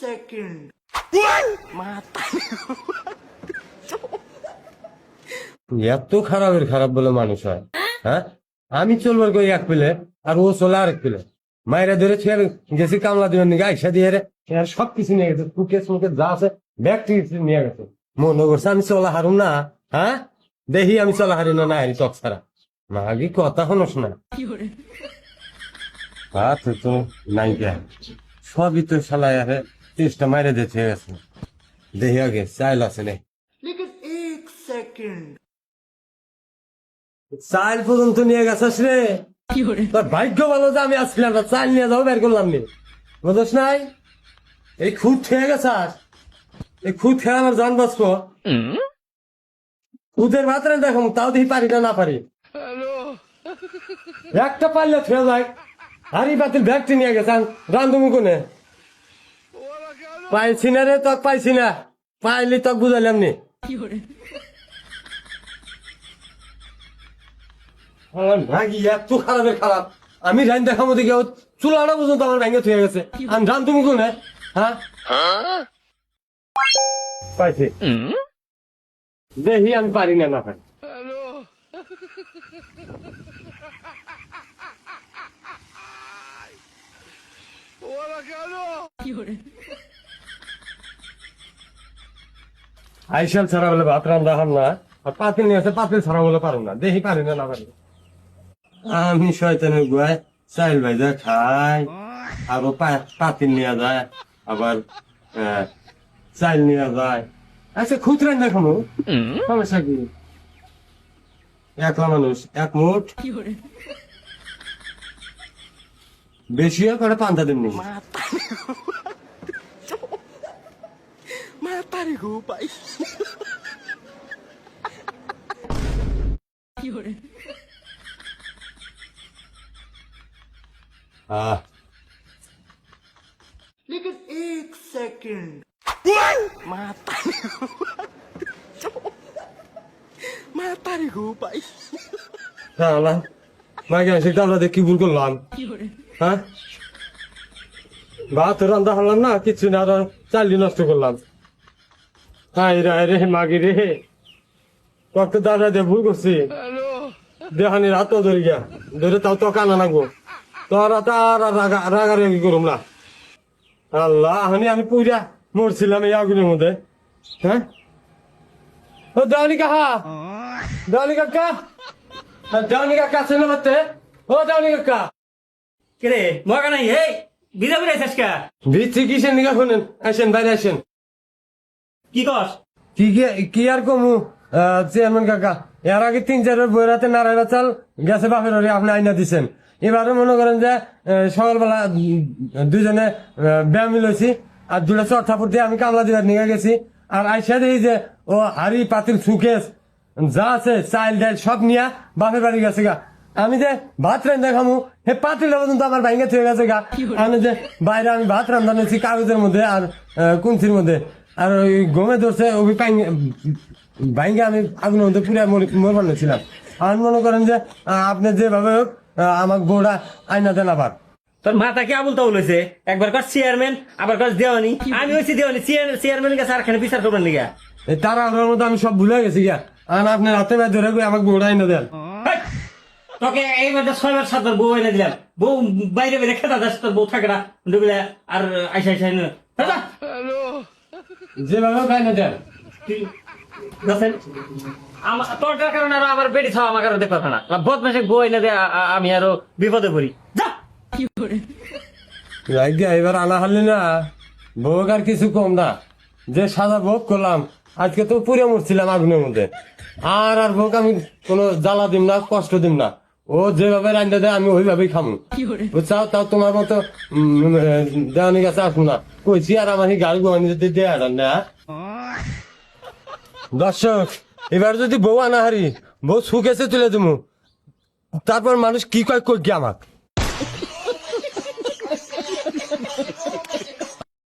second. এত খারাপের খারাপ বলে মানুষ হয়, হ্যাঁ? আমি চলবার কই এক পেলে আর ও চলে আরেক পেলে, মায়েরা ধরে ছেড়ে গেছি কামলা দিবেন নাকি আইসা দিয়ে আর সবকিছু নিয়ে গেছে, টুকে সুকে যা আছে ব্যাগ নিয়ে গেছে। মনে করছে আমি চলা হারুম না, হ্যাঁ? দেখি আমি চলা হারি না, না হারি চক ছাড়া না, আগে কথা শোনস না। আচ্ছা তো নাই কে সবই তো শালায় আরে চেষ্টা মাইরে দিতে গেছে, দেখি আগে চাইল আছে নে। लेकिन एक second. চাইল পর্যন্ত নিয়ে গেছিস রে, তোর ভাগ্য ভালো যে আমি আসছিলাম না, চাইল নিয়ে যাবো বের করলাম নি, বুঝছ নাই? এই খুদ খেয়ে গেছাস, এই খুদ খেয়ে আমার জান বাঁচবো, খুদের ভাত রান দেখো তাও দেখি পারি না, না পারি একটা পারলে ছুঁয়ে যায়। হারি বাতিল ব্যাগটি নিয়ে গেছেন রান্ধুমু কোনে, পাইছি না রে, তক পাইছি না, পাইলি তক বুঝাইলাম নি। ভাগি এত খারাপের খারাপ, আমি রান দেখার মধ্যে গিয়ে চুলাটা পর্যন্ত আমার ভেঙে থুয়ে গেছে, আমি রান তুমি কোনে, হ্যাঁ? পাইছি দেখি আমি পারি না, না পারি। আইসাল ছাড়া বলে ভাত রান্না হাম না, আর পাতিল নিয়ে আসে পাতিল ছাড়া বলে পারো না, দেখি পারি না, না পারি। আমি শয়তানের গুয়ায় চাইল ভাইজা খাই, আরো পাতিল নিয়ে যায়, আবার চাইল নিয়ে যায়। আচ্ছা খুদ রান্না খামো, সমস্যা কি? একলা মানুষ এক মুঠ বেশি করে পান্তা দিন নেই। Matari ko pa. लेकिन एक second. Matari ko pa. আমরা কি ভুল করলাম, হ্যাঁ? ভাত রান্না হারলাম না কিছু না, চালি নষ্ট করলাম। হাই রে মাগি রে, কত দাদা দিয়ে ভুল করছি, দেহানি রাত ধরে গিয়া ধরে তাও তো কানা নাগবো, তোরা তো আর রাগারাগি করুম না। আল্লাহ আমি পুরা মরছিলাম এই আগুনের মধ্যে, হ্যাঁ? ও দাওনি কাহা, দাওনি কাকা, দাওনি কাকা আছে না মারতে, ও দাওনি কাকা। কে মগা নাই এই বিদা বিদায় শেষকা ভিত্তি কিসের নিকা শুনেন, আসেন বাইরে আসেন। কি কস? কি আর কমু চেয়ারম্যান কাকা, এর আগে 3-4 বইরাতে নারায়ণা চাল গেছে বাপের বাড়ি, আপনি আইনা দিচ্ছেন। এবারে মনে করেন যে সকালবেলা দুজনে ব্যায়াম লইছি, আর 2টা চট থাপুর দিয়ে আমি কামলা দিবার নিয়ে গেছি, আর আইসা দেখি যে ও হাড়ি পাতিল সুকেস যা আছে চাইল ডাইল সব নিয়ে বাপের বাড়ি গেছে গা। আমি যে ভাত রান্ধা খামু হে পাতিল পর্যন্ত আমার ভাইঙ্গা থয়ে গেছে গা। আমি যে বাইরে আমি ভাত রান্ধা নিয়েছি কাগজের মধ্যে আর কুঞ্চির মধ্যে, আর ওই গমে ধরছে ওই ভাইঙ্গা আমি আগুনের মধ্যে পুরা মরবার ছিলাম। আমি মনে করেন যে আপনি যেভাবে হোক আমাকে বউটা আইনা দেন। আবার তোর মাথা কি আবুল তাবুল হয়েছে? একবার কর চেয়ারম্যান, আবার কর দেওয়ানি। আমি হয়েছি দেওয়ানি, চেয়ারম্যান কাছে আর খানে বিচার করবেন লিগা এই তারা আমার মধ্যে আমি সব ভুলে গেছি গিয়া, আর আপনি রাতে ভাই ধরে আমাকে বউটা আইনা দেন। তোকে এইবার 6-7 বউ এনে দিলাম, বউ বাইরে বাইরে খেতা যাস, তোর বউ থাকে না ডুবলে আর আইসা যেভাবে হোক আইনা দেন। তোর কারণে আরো আমার বেড়ি ছাওয়া আমার দেখতে পারে না, বদমাসে বউ এনে দিয়ে আমি আরো বিপদে পড়ি। যা এবার আনা হারলি না, ভোগ আর কিছু কম না, যে সাজা ভোগ করলাম আজকে তো পুরে মরছিলাম আগুনের মধ্যে, আর ভোগ আমি কোনো জ্বালা দিম না, কষ্ট দিম না। ও যেভাবে রান্না দেয় আমি ওইভাবেই খামু, বুঝছাও? তাও তোমার মতো দেওয়ানি কাছে আসবো না, কইছি। আর আমার গাড়ি গোয়ানি যদি দেয়া রান্না। দর্শক, এবার যদি বউ আনা হারি, বউ সুখেছে তুলে দিমু, তারপর মানুষ কি কয় কই আমাক।